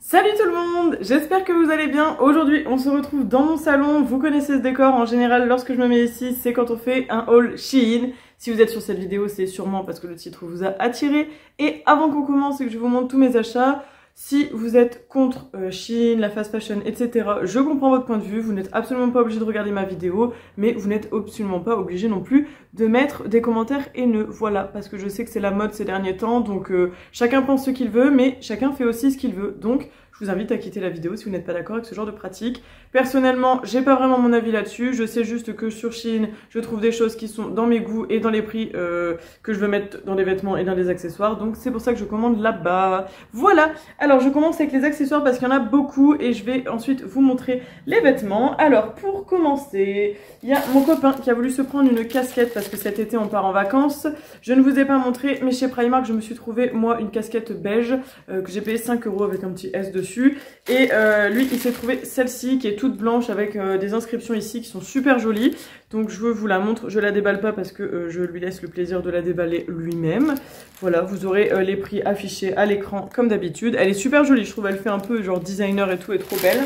Salut tout le monde, j'espère que vous allez bien. Aujourd'hui on se retrouve dans mon salon. Vous connaissez ce décor, en général lorsque je me mets ici c'est quand on fait un haul Shein. Si vous êtes sur cette vidéo c'est sûrement parce que le titre vous a attiré. Et avant qu'on commence et que je vous montre tous mes achats, si vous êtes contre Shein, la fast fashion, etc., je comprends votre point de vue, vous n'êtes absolument pas obligé de regarder ma vidéo, mais vous n'êtes absolument pas obligé non plus de mettre des commentaires haineux, voilà, parce que je sais que c'est la mode ces derniers temps, donc chacun pense ce qu'il veut, mais chacun fait aussi ce qu'il veut, donc je vous invite à quitter la vidéo si vous n'êtes pas d'accord avec ce genre de pratique. Personnellement, j'ai pas vraiment mon avis là-dessus, je sais juste que sur Shein, je trouve des choses qui sont dans mes goûts et dans les prix que je veux mettre dans les vêtements et dans les accessoires, donc c'est pour ça que je commande là-bas. Voilà. Alors je commence avec les accessoires parce qu'il y en a beaucoup et je vais ensuite vous montrer les vêtements. Alors pour commencer, il y a mon copain qui a voulu se prendre une casquette parce que cet été on part en vacances. Je ne vous ai pas montré mais chez Primark je me suis trouvé moi une casquette beige que j'ai payé 5 € avec un petit S dessus. Et lui il s'est trouvé celle-ci qui est toute blanche avec des inscriptions ici qui sont super jolies. Donc je vous la montre, je la déballe pas parce que je lui laisse le plaisir de la déballer lui-même. Voilà, vous aurez les prix affichés à l'écran comme d'habitude. Elle est super jolie, je trouve, elle fait un peu genre designer et tout, est trop belle.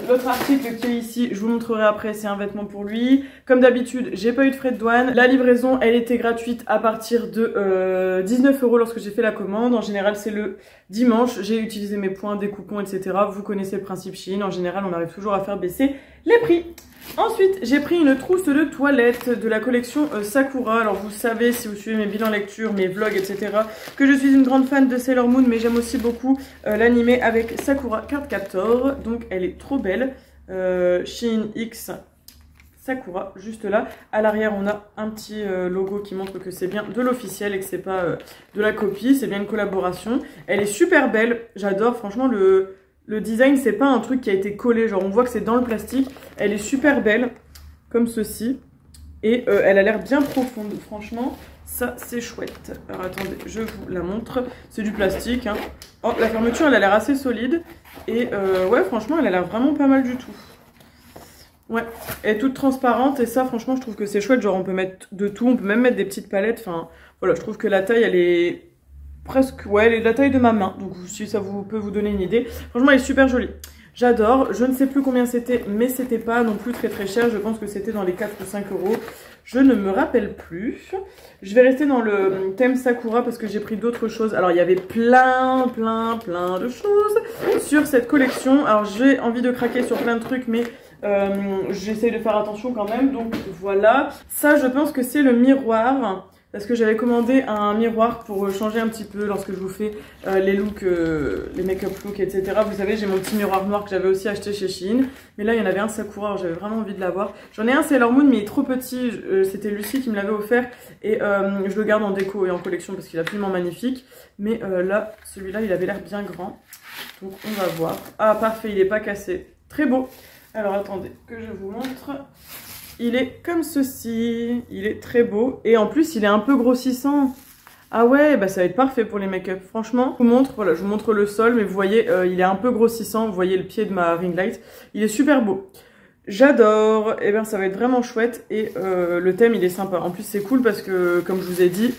L'autre article qui est ici, je vous montrerai après, c'est un vêtement pour lui. Comme d'habitude, j'ai pas eu de frais de douane. La livraison, elle était gratuite à partir de 19 € lorsque j'ai fait la commande. En général, c'est le dimanche. J'ai utilisé mes points, des coupons, etc. Vous connaissez le principe Shein. En général, on arrive toujours à faire baisser les prix. Ensuite, j'ai pris une trousse de toilette de la collection Sakura. Alors vous savez, si vous suivez mes bilans lecture, mes vlogs, etc., que je suis une grande fan de Sailor Moon, mais j'aime aussi beaucoup l'animé avec Sakura Card Captor. Donc elle est trop belle. Shein X Sakura, juste là. À l'arrière, on a un petit logo qui montre que c'est bien de l'officiel et que c'est pas de la copie, c'est bien une collaboration. Elle est super belle, j'adore, franchement le design, c'est pas un truc qui a été collé, genre on voit que c'est dans le plastique. Elle est super belle, comme ceci. Et elle a l'air bien profonde, franchement, ça c'est chouette. Alors attendez, je vous la montre. C'est du plastique, hein. Oh, la fermeture, elle a l'air assez solide. Et ouais, franchement, elle a l'air vraiment pas mal du tout. Ouais, elle est toute transparente et ça, franchement, je trouve que c'est chouette. Genre on peut mettre de tout, on peut même mettre des petites palettes. Enfin, voilà, je trouve que la taille, elle est... presque, ouais, elle est de la taille de ma main, donc si ça peut vous donner une idée. Franchement, elle est super jolie. J'adore. Je ne sais plus combien c'était, mais c'était pas non plus très très cher. Je pense que c'était dans les 4 ou 5 €. Je ne me rappelle plus. Je vais rester dans le thème Sakura parce que j'ai pris d'autres choses. Alors, il y avait plein de choses sur cette collection. Alors, j'ai envie de craquer sur plein de trucs, mais j'essaye de faire attention quand même. Donc, voilà. Ça, je pense que c'est le miroir. Parce que j'avais commandé un miroir pour changer un petit peu lorsque je vous fais les looks, les make-up looks, etc. Vous savez, j'ai mon petit miroir noir que j'avais aussi acheté chez Shein. Mais là, il y en avait un Sakura, alors j'avais vraiment envie de l'avoir. J'en ai un Sailor Moon, mais il est trop petit. C'était Lucie qui me l'avait offert. Et je le garde en déco et en collection parce qu'il est absolument magnifique. Mais là, celui-là, il avait l'air bien grand. Donc, on va voir. Ah, parfait, il n'est pas cassé. Très beau. Alors, attendez que je vous montre. Il est comme ceci, il est très beau et en plus il est un peu grossissant. Ah ouais, bah ça va être parfait pour les make-up. Franchement, je vous montre, voilà, je vous montre le sol, mais vous voyez, il est un peu grossissant. Vous voyez le pied de ma ring light, il est super beau. J'adore, et bien ça va être vraiment chouette et le thème il est sympa. En plus c'est cool parce que, comme je vous ai dit,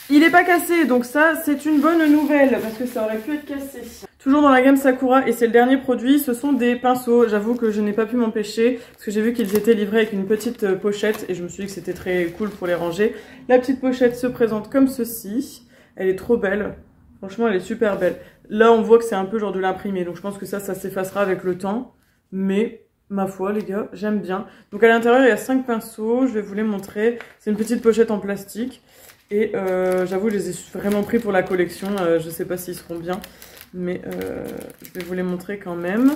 il est pas cassé, donc ça c'est une bonne nouvelle parce que ça aurait pu être cassé. Toujours dans la gamme Sakura et c'est le dernier produit, ce sont des pinceaux. J'avoue que je n'ai pas pu m'empêcher parce que j'ai vu qu'ils étaient livrés avec une petite pochette et je me suis dit que c'était très cool pour les ranger. La petite pochette se présente comme ceci. Elle est trop belle. Franchement, elle est super belle. Là, on voit que c'est un peu genre de l'imprimé, donc je pense que ça s'effacera avec le temps. Mais ma foi, les gars, j'aime bien. Donc à l'intérieur, il y a 5 pinceaux. Je vais vous les montrer. C'est une petite pochette en plastique. Et j'avoue, je les ai vraiment pris pour la collection. Je sais pas s'ils seront bien. Mais je vais vous les montrer quand même.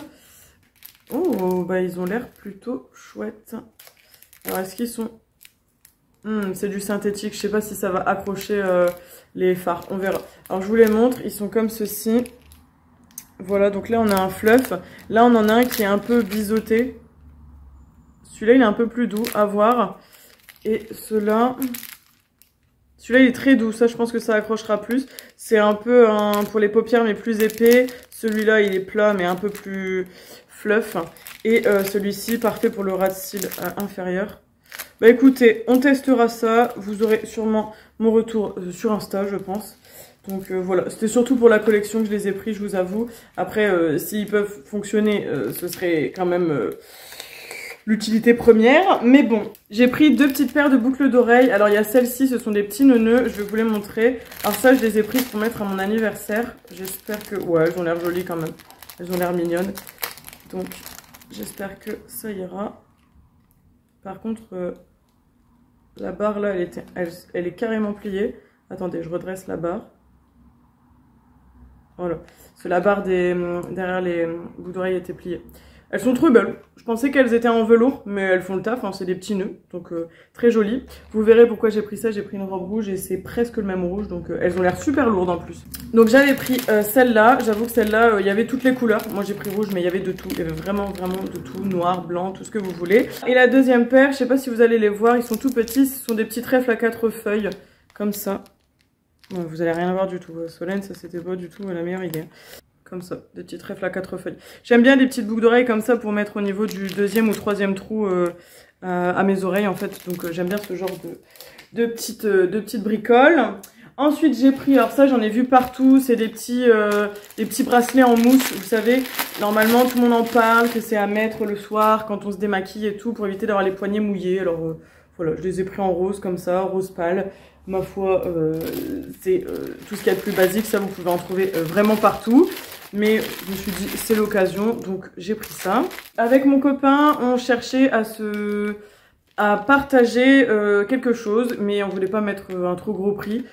Oh, bah ils ont l'air plutôt chouettes. Alors est-ce qu'ils sont... c'est du synthétique, je sais pas si ça va accrocher les fards, on verra. Alors je vous les montre, ils sont comme ceci. Voilà, donc là on a un fluff. Là on en a un qui est un peu biseauté. Celui-là il est un peu plus doux, à voir. Et ceux-là... Celui-là, il est très doux. Ça, je pense que ça accrochera plus. C'est un peu pour les paupières, mais plus épais. Celui-là, il est plat, mais un peu plus fluff. Et celui-ci, parfait pour le ras de cils inférieur. Bah écoutez, on testera ça. Vous aurez sûrement mon retour sur Insta, je pense. Donc voilà, c'était surtout pour la collection que je les ai pris, je vous avoue. Après, s'ils peuvent fonctionner, ce serait quand même l'utilité première. Mais bon, j'ai pris 2 petites paires de boucles d'oreilles. Alors il y a celles-ci, ce sont des petits nœuds, je vais vous les montrer. Alors ça, je les ai prises pour mettre à mon anniversaire. J'espère que... Ouais, elles ont l'air jolies quand même. Elles ont l'air mignonnes. Donc j'espère que ça ira. Par contre, la barre là, elle est carrément pliée. Attendez, je redresse la barre. Voilà. Parce que la barre derrière les boucles d'oreilles était pliée. Elles sont trop belles. Je pensais qu'elles étaient en velours, mais elles font le taf. Hein, c'est des petits nœuds, donc très jolies. Vous verrez pourquoi j'ai pris ça. J'ai pris une robe rouge et c'est presque le même rouge. Donc elles ont l'air super lourdes en plus. Donc j'avais pris celle-là. J'avoue que celle-là, il y avait toutes les couleurs. Moi j'ai pris rouge, mais il y avait de tout. Il y avait vraiment de tout. Noir, blanc, tout ce que vous voulez. Et la deuxième paire, je sais pas si vous allez les voir. Ils sont tout petits. Ce sont des petits trèfles à 4 feuilles. Comme ça. Bon, vous allez rien voir du tout. Solène, ça c'était pas du tout la meilleure idée. Comme ça, des petits trèfles à 4 feuilles. J'aime bien des petites boucles d'oreilles comme ça pour mettre au niveau du 2e ou 3e trou à mes oreilles en fait. Donc j'aime bien ce genre de petites bricoles. Ensuite j'ai pris, alors ça j'en ai vu partout, c'est des petits bracelets en mousse. Vous savez, normalement tout le monde en parle, que c'est à mettre le soir quand on se démaquille et tout pour éviter d'avoir les poignets mouillés. Alors voilà, je les ai pris en rose comme ça, rose pâle. Ma foi, c'est tout ce qu'il y a de plus basique, ça vous pouvez en trouver vraiment partout. Mais je me suis dit, c'est l'occasion, donc j'ai pris ça. Avec mon copain, on cherchait à partager quelque chose, mais on voulait pas mettre un trop gros prix.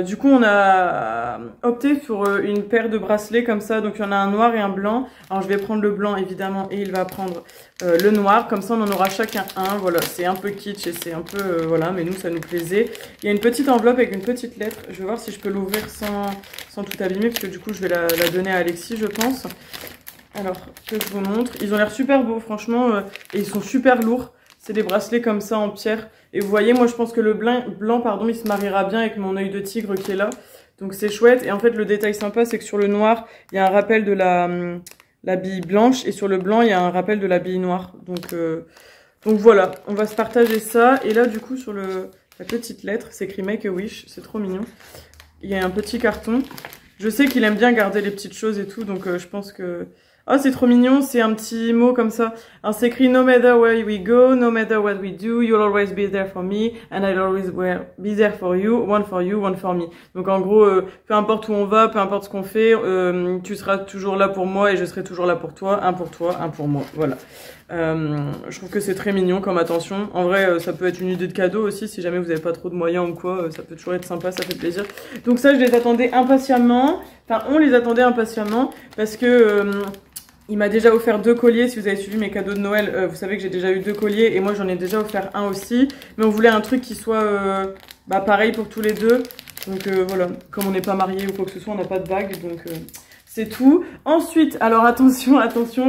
Du coup, on a opté sur une paire de bracelets comme ça. Donc, il y en a un noir et un blanc. Alors, je vais prendre le blanc, évidemment, et il va prendre le noir. Comme ça, on en aura chacun un. Voilà, c'est un peu kitsch et c'est un peu... voilà, mais nous, ça nous plaisait. Il y a une petite enveloppe avec une petite lettre. Je vais voir si je peux l'ouvrir sans tout abîmer, parce que du coup, je vais la donner à Alexis, je pense. Alors, que je vous montre. Ils ont l'air super beaux, franchement, et ils sont super lourds. C'est des bracelets comme ça en pierre. Et vous voyez, moi je pense que le blanc, pardon, il se mariera bien avec mon œil de tigre qui est là. Donc c'est chouette. Et en fait, le détail sympa, c'est que sur le noir, il y a un rappel de la bille blanche. Et sur le blanc, il y a un rappel de la bille noire. Donc voilà, on va se partager ça. Et là, du coup, sur la petite lettre, c'est écrit Make a Wish. C'est trop mignon. Il y a un petit carton. Je sais qu'il aime bien garder les petites choses et tout. Donc je pense que... Oh, c'est trop mignon, c'est un petit mot comme ça. Alors, c'est écrit « No matter where we go, no matter what we do, you'll always be there for me, and I'll always be there for you, one for me. » Donc, en gros, peu importe où on va, peu importe ce qu'on fait, tu seras toujours là pour moi et je serai toujours là pour toi, un pour moi. Voilà. Je trouve que c'est très mignon comme attention. En vrai, ça peut être une idée de cadeau aussi, si jamais vous n'avez pas trop de moyens ou quoi, ça peut toujours être sympa, ça fait plaisir. Donc ça, je les attendais impatiemment. Enfin, on les attendait impatiemment parce que... il m'a déjà offert 2 colliers. Si vous avez suivi mes cadeaux de Noël, vous savez que j'ai déjà eu 2 colliers et moi j'en ai déjà offert un aussi. Mais on voulait un truc qui soit pareil pour tous les deux. Donc voilà, comme on n'est pas mariés ou quoi que ce soit, on n'a pas de bague, donc c'est tout. Ensuite, alors attention,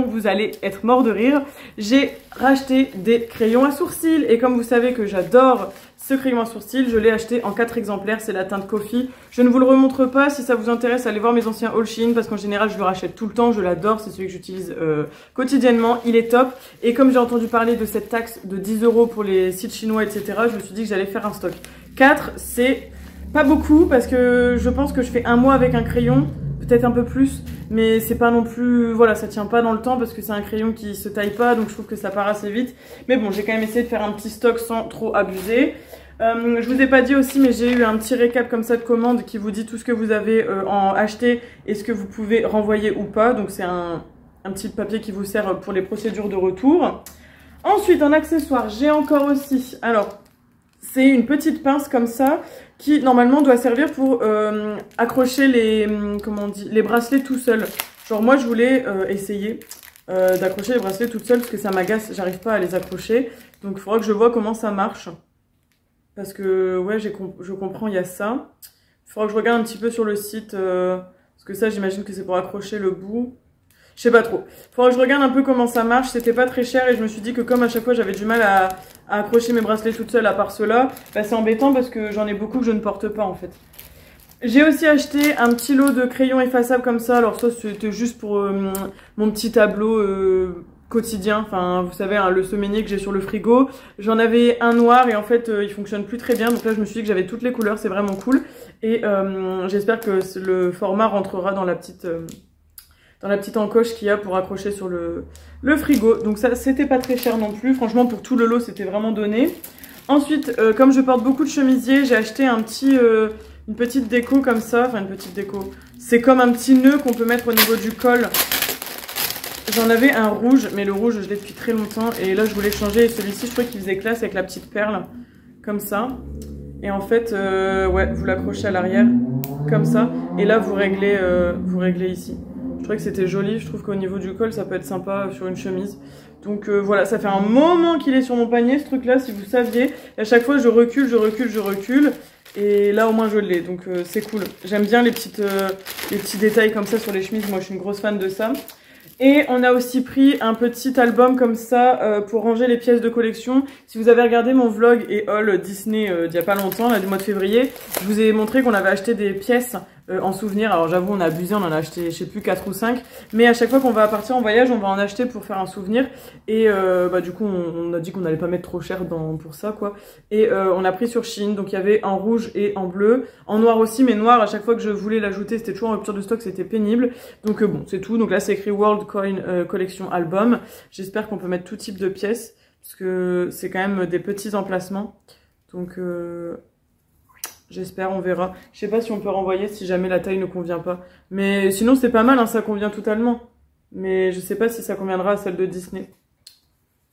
vous allez être mort de rire. J'ai racheté des crayons à sourcils et comme vous savez que j'adore ce crayon à sourcils, je l'ai acheté en 4 exemplaires, c'est la teinte Coffee. Je ne vous le remontre pas, si ça vous intéresse, allez voir mes anciens haul Shein parce qu'en général je le rachète tout le temps, je l'adore, c'est celui que j'utilise quotidiennement, il est top. Et comme j'ai entendu parler de cette taxe de 10 € pour les sites chinois, etc., je me suis dit que j'allais faire un stock. 4, c'est pas beaucoup parce que je pense que je fais un mois avec un crayon, peut-être un peu plus, mais c'est pas non plus, voilà, ça tient pas dans le temps parce que c'est un crayon qui se taille pas, donc je trouve que ça part assez vite. Mais bon, j'ai quand même essayé de faire un petit stock sans trop abuser. Je vous ai pas dit aussi, mais j'ai eu un petit récap comme ça de commande qui vous dit tout ce que vous avez acheté et ce que vous pouvez renvoyer ou pas. Donc c'est un petit papier qui vous sert pour les procédures de retour. Ensuite, en accessoire, j'ai encore aussi, alors c'est une petite pince comme ça qui normalement doit servir pour accrocher les bracelets tout seul. Genre moi je voulais essayer d'accrocher les bracelets toute seule parce que ça m'agace, j'arrive pas à les accrocher. Donc il faudra que je vois comment ça marche. Parce que ouais, je comprends, il y a ça. Il faudra que je regarde un petit peu sur le site. Parce que ça, j'imagine que c'est pour accrocher le bout. Je sais pas trop. Il faudra que je regarde un peu comment ça marche. C'était pas très cher et je me suis dit que comme à chaque fois j'avais du mal à accrocher mes bracelets toute seule à part ceux-là, bah, c'est embêtant parce que j'en ai beaucoup que je ne porte pas en fait. J'ai aussi acheté un petit lot de crayons effaçables comme ça. Alors ça, c'était juste pour mon petit tableau quotidien, enfin vous savez hein, le semainier que j'ai sur le frigo. J'en avais un noir et en fait il fonctionne plus très bien, donc là je me suis dit que j'avais toutes les couleurs, c'est vraiment cool. Et j'espère que le format rentrera dans la petite encoche qu'il y a pour accrocher sur le frigo. Donc ça c'était pas très cher non plus, franchement pour tout le lot c'était vraiment donné. Ensuite comme je porte beaucoup de chemisiers, j'ai acheté une petite déco comme ça, enfin une petite déco. C'est comme un petit nœud qu'on peut mettre au niveau du col. J'en avais un rouge, mais le rouge je l'ai depuis très longtemps et là je voulais changer. Celui-ci je trouvais qu'il faisait classe avec la petite perle, comme ça. Et en fait, ouais, vous l'accrochez à l'arrière, comme ça. Et là vous réglez ici. Je trouvais que c'était joli, je trouve qu'au niveau du col ça peut être sympa sur une chemise. Donc voilà, ça fait un moment qu'il est sur mon panier ce truc là, si vous saviez. Et à chaque fois je recule. Et là au moins je l'ai, donc c'est cool. J'aime bien les petits détails comme ça sur les chemises, moi je suis une grosse fan de ça. Et on a aussi pris un petit album comme ça pour ranger les pièces de collection. Si vous avez regardé mon vlog et haul Disney d'il y a pas longtemps, là, du mois de février, je vous ai montré qu'on avait acheté des pièces en souvenir. Alors j'avoue on a abusé, on en a acheté je sais plus 4 ou 5. Mais à chaque fois qu'on va partir en voyage, on va en acheter pour faire un souvenir. Et bah, du coup on a dit qu'on n'allait pas mettre trop cher pour ça quoi. Et on a pris sur Shein, donc il y avait en rouge et en bleu. En noir aussi, mais noir à chaque fois que je voulais l'ajouter c'était toujours en rupture de stock, c'était pénible. Donc bon c'est tout, donc là c'est écrit World Coin Collection Album. J'espère qu'on peut mettre tout type de pièces, parce que c'est quand même des petits emplacements. Donc j'espère, on verra. Je sais pas si on peut renvoyer si jamais la taille ne convient pas. Mais sinon c'est pas mal, hein, ça convient totalement. Mais je sais pas si ça conviendra à celle de Disney.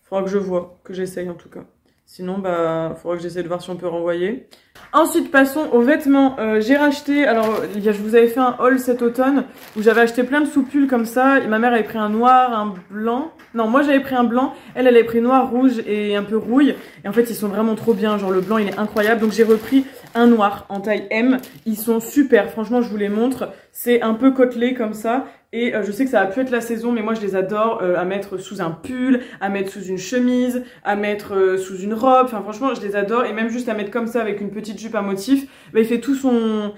Faudra que je vois, que j'essaye en tout cas. Sinon, bah, faudra que j'essaie de voir si on peut renvoyer. Ensuite, passons aux vêtements. J'ai racheté, alors, je vous avais fait un haul cet automne où j'avais acheté plein de soupules comme ça. Et ma mère avait pris un noir, un blanc. Non, moi j'avais pris un blanc. Elle avait pris noir, rouge et un peu rouille. Et en fait, ils sont vraiment trop bien. Genre, le blanc, il est incroyable. Donc, j'ai repris un noir en taille M. Ils sont super. Franchement, je vous les montre. C'est un peu côtelé comme ça. Et je sais que ça va plus être la saison, mais moi je les adore à mettre sous un pull, à mettre sous une chemise, à mettre sous une robe. Enfin franchement je les adore, et même juste à mettre comme ça avec une petite jupe à motif, bah, il fait tout son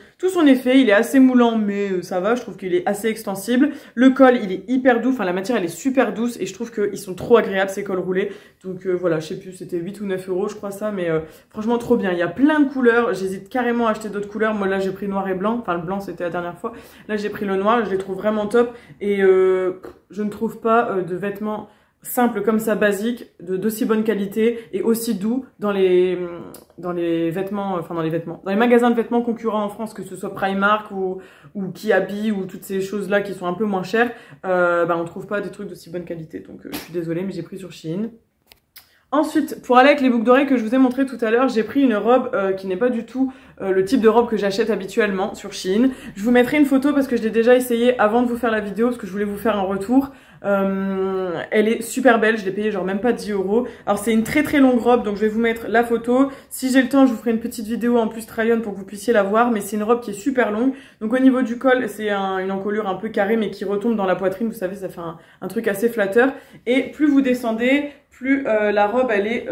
effet. Il est assez moulant mais ça va, je trouve qu'il est assez extensible. Le col il est hyper doux, enfin la matière elle est super douce et je trouve qu'ils sont trop agréables ces cols roulés. Donc voilà, je sais plus, c'était 8 ou 9 euros je crois ça, mais franchement trop bien. Il y a plein de couleurs, j'hésite carrément à acheter d'autres couleurs. Moi là j'ai pris noir et blanc, enfin le blanc c'était la dernière fois. Là j'ai pris le noir, je les trouve vraiment top. Et je ne trouve pas de vêtements simples comme ça, basiques, d'aussi bonne qualité et aussi doux dans les vêtements, dans les magasins de vêtements concurrents en France, que ce soit Primark ou Kiabi ou toutes ces choses-là qui sont un peu moins chères, bah on trouve pas des trucs d'aussi bonne qualité. Donc je suis désolée, mais j'ai pris sur Shein. Ensuite, pour aller avec les boucles d'oreilles que je vous ai montré tout à l'heure, j'ai pris une robe qui n'est pas du tout le type de robe que j'achète habituellement sur Shein. Je vous mettrai une photo parce que je l'ai déjà essayé avant de vous faire la vidéo, parce que je voulais vous faire un retour. Elle est super belle, je l'ai payée genre même pas 10 euros. Alors c'est une très très longue robe, donc je vais vous mettre la photo. Si j'ai le temps, je vous ferai une petite vidéo en plus try-on pour que vous puissiez la voir, mais c'est une robe qui est super longue. Donc au niveau du col, c'est une encolure un peu carrée mais qui retombe dans la poitrine, vous savez, ça fait un truc assez flatteur. Et plus vous descendez, plus la robe elle est,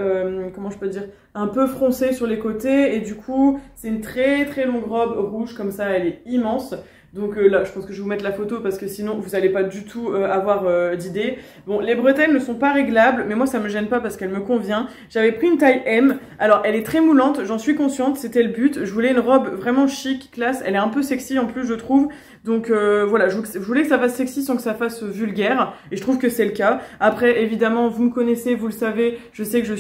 comment je peux dire, un peu froncée sur les côtés, et du coup c'est une très très longue robe rouge comme ça, elle est immense. Donc là je pense que je vais vous mettre la photo parce que sinon vous n'allez pas du tout avoir d'idée. Bon, les bretelles ne sont pas réglables, mais moi ça me gêne pas parce qu'elle me convient. J'avais pris une taille M, alors elle est très moulante, j'en suis consciente, c'était le but. Je voulais une robe vraiment chic, classe, elle est un peu sexy en plus je trouve. Donc voilà, je voulais que ça fasse sexy sans que ça fasse vulgaire, et je trouve que c'est le cas. Après évidemment vous me connaissez, vous le savez, je sais que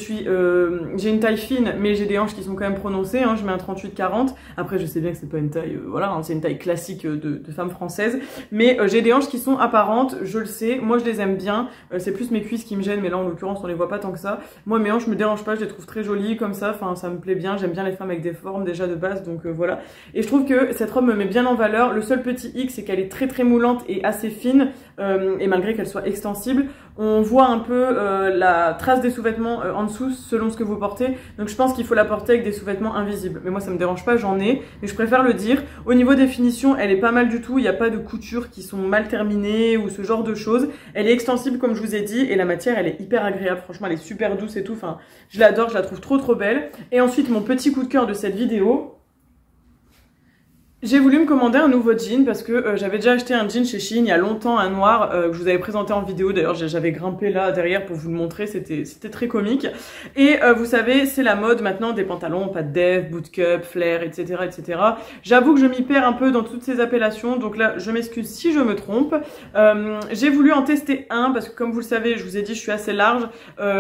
j'ai une taille fine, mais j'ai des hanches qui sont quand même prononcées, hein, je mets un 38-40. Après je sais bien que c'est pas une taille, voilà, hein, c'est une taille classique de femme française, mais j'ai des hanches qui sont apparentes, je le sais, moi je les aime bien. C'est plus mes cuisses qui me gênent, mais là en l'occurrence on les voit pas tant que ça. Moi mes hanches me dérangent pas, je les trouve très jolies comme ça, enfin ça me plaît bien, j'aime bien les femmes avec des formes déjà de base, donc voilà. Et je trouve que cette robe me met bien en valeur. Le seul petit hic, c'est qu'elle est très très moulante et assez fine, et malgré qu'elle soit extensible, on voit un peu la trace des sous-vêtements en dessous selon ce que vous portez. Donc je pense qu'il faut la porter avec des sous-vêtements invisibles. Mais moi ça me dérange pas, j'en ai, mais je préfère le dire. Au niveau des finitions, elle est pas mal du tout, il n'y a pas de coutures qui sont mal terminées ou ce genre de choses. Elle est extensible comme je vous ai dit, et la matière elle est hyper agréable, franchement elle est super douce et tout, enfin je l'adore, je la trouve trop trop belle. Et ensuite mon petit coup de cœur de cette vidéo, J'ai voulu me commander un nouveau jean parce que j'avais déjà acheté un jean chez Shein il y a longtemps, un noir que je vous avais présenté en vidéo. D'ailleurs j'avais grimpé là derrière pour vous le montrer, c'était très comique. Et vous savez, c'est la mode maintenant des pantalons, pas de dev, bootcut, flare, etc. etc. J'avoue que je m'y perds un peu dans toutes ces appellations, donc là je m'excuse si je me trompe. J'ai voulu en tester un parce que comme vous le savez, je vous ai dit je suis assez large.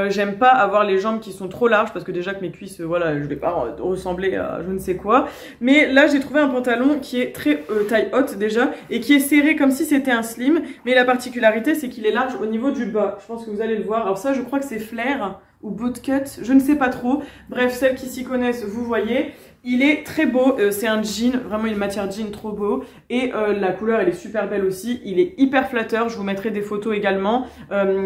J'aime pas avoir les jambes qui sont trop larges parce que déjà que mes cuisses, voilà, je vais pas ressembler à je ne sais quoi. Mais là j'ai trouvé un pantalon qui est très taille haute déjà et qui est serré comme si c'était un slim, mais la particularité c'est qu'il est large au niveau du bas. Je pense que vous allez le voir. Alors ça je crois que c'est flare ou bootcut, je ne sais pas trop. Bref, celles qui s'y connaissent, vous voyez. Il est très beau, c'est un jean, vraiment une matière jean trop beau. Et la couleur elle est super belle aussi, il est hyper flatteur, je vous mettrai des photos également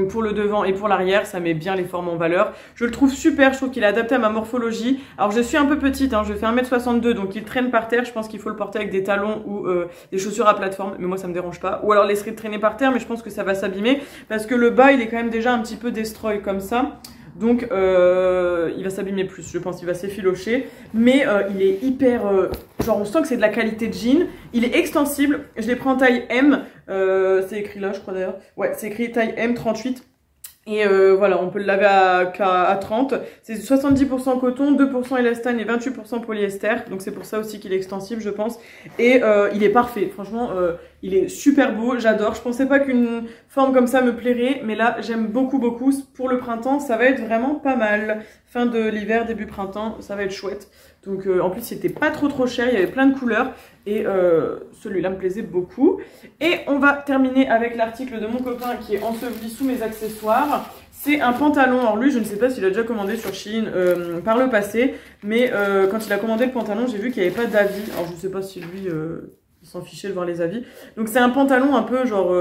pour le devant et pour l'arrière, ça met bien les formes en valeur. Je le trouve super, je trouve qu'il est adapté à ma morphologie. Alors je suis un peu petite, hein, je fais 1m62 donc il traîne par terre, je pense qu'il faut le porter avec des talons ou des chaussures à plateforme, mais moi ça me dérange pas. Ou alors laisser traîner par terre, mais je pense que ça va s'abîmer parce que le bas il est quand même déjà un petit peu destroy comme ça. Donc il va s'abîmer plus, je pense, il va s'effilocher. Mais il est hyper... genre on sent que c'est de la qualité de jean. Il est extensible, je l'ai pris en taille M. C'est écrit là je crois d'ailleurs. Ouais, c'est écrit taille M 38. Et voilà, on peut le laver à 30. C'est 70% coton, 2% élastane et 28% polyester. Donc c'est pour ça aussi qu'il est extensible, je pense. Et il est parfait. Franchement, il est super beau. J'adore. Je pensais pas qu'une forme comme ça me plairait. Mais là, j'aime beaucoup, beaucoup. Pour le printemps, ça va être vraiment pas mal. Fin de l'hiver, début printemps, ça va être chouette. Donc en plus, il était pas trop cher. Il y avait plein de couleurs. Et celui-là me plaisait beaucoup. Et on va terminer avec l'article de mon copain qui est enseveli sous mes accessoires. C'est un pantalon. Alors lui, je ne sais pas s'il a déjà commandé sur Shein par le passé. Mais quand il a commandé le pantalon, j'ai vu qu'il n'y avait pas d'avis. Alors je ne sais pas si lui, il s'en fichait de voir les avis. Donc c'est un pantalon un peu genre...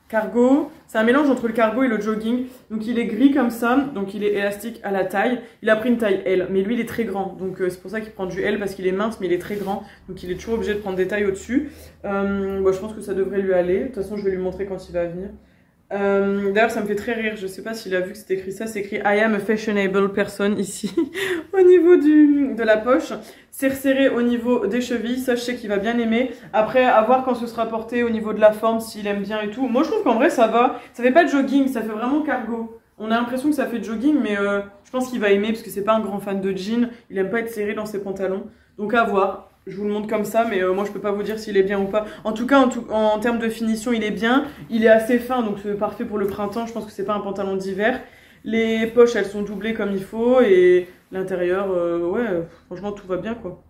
cargo, c'est un mélange entre le cargo et le jogging. Donc il est gris comme ça, donc il est élastique à la taille. Il a pris une taille L, mais lui il est très grand. Donc c'est pour ça qu'il prend du L parce qu'il est mince mais il est très grand. Donc il est toujours obligé de prendre des tailles au-dessus. Bon, je pense que ça devrait lui aller. De toute façon je vais lui montrer quand il va venir. D'ailleurs ça me fait très rire, je sais pas s'il a vu que c'était écrit ça, c'est écrit I am a fashionable person ici au niveau de la poche. C'est resserré au niveau des chevilles, ça je sais qu'il va bien aimer. Après à voir quand ce sera porté au niveau de la forme, s'il aime bien et tout. Moi je trouve qu'en vrai ça va, ça fait pas de jogging, ça fait vraiment cargo. On a l'impression que ça fait jogging mais je pense qu'il va aimer parce que c'est pas un grand fan de jean, il aime pas être serré dans ses pantalons. Donc à voir. Je vous le montre comme ça, mais moi je peux pas vous dire s'il est bien ou pas. En tout cas, en termes de finition, il est bien. Il est assez fin, donc c'est parfait pour le printemps. Je pense que c'est pas un pantalon d'hiver. Les poches, elles sont doublées comme il faut. Et l'intérieur, ouais, franchement, tout va bien, quoi.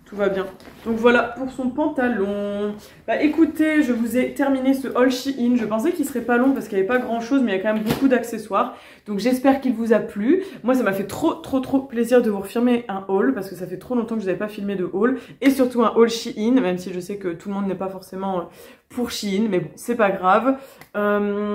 Tout va bien. Donc voilà pour son pantalon. Bah écoutez, je vous ai terminé ce haul Shein. Je pensais qu'il serait pas long parce qu'il n'y avait pas grand chose, mais il y a quand même beaucoup d'accessoires. Donc j'espère qu'il vous a plu. Moi ça m'a fait trop plaisir de vous refilmer un haul parce que ça fait trop longtemps que je n'avais pas filmé de haul. Et surtout un haul Shein, même si je sais que tout le monde n'est pas forcément pour Shein, mais bon, c'est pas grave.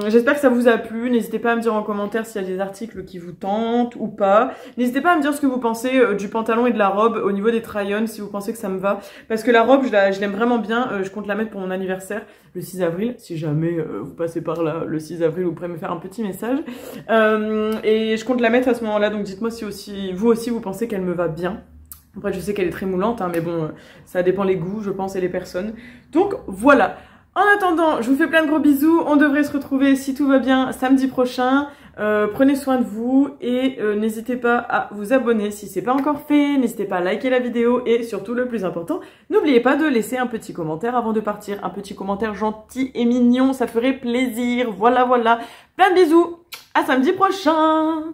J'espère que ça vous a plu. N'hésitez pas à me dire en commentaire s'il y a des articles qui vous tentent ou pas. N'hésitez pas à me dire ce que vous pensez du pantalon et de la robe au niveau des try-on, si vous pensez que ça me va. Parce que la robe, je l'aime vraiment bien. Je compte la mettre pour mon anniversaire le 6 avril. Si jamais vous passez par là le 6 avril, vous pourrez me faire un petit message. Et je compte la mettre à ce moment-là. Donc dites-moi si vous aussi vous pensez qu'elle me va bien. Après, je sais qu'elle est très moulante, hein, mais bon, ça dépend les goûts, je pense, et les personnes. Donc voilà. En attendant, je vous fais plein de gros bisous. On devrait se retrouver, si tout va bien, samedi prochain. Prenez soin de vous et n'hésitez pas à vous abonner si c'est pas encore fait. N'hésitez pas à liker la vidéo et surtout, le plus important, n'oubliez pas de laisser un petit commentaire avant de partir. Un petit commentaire gentil et mignon, ça ferait plaisir. Voilà, voilà. Plein de bisous. À samedi prochain.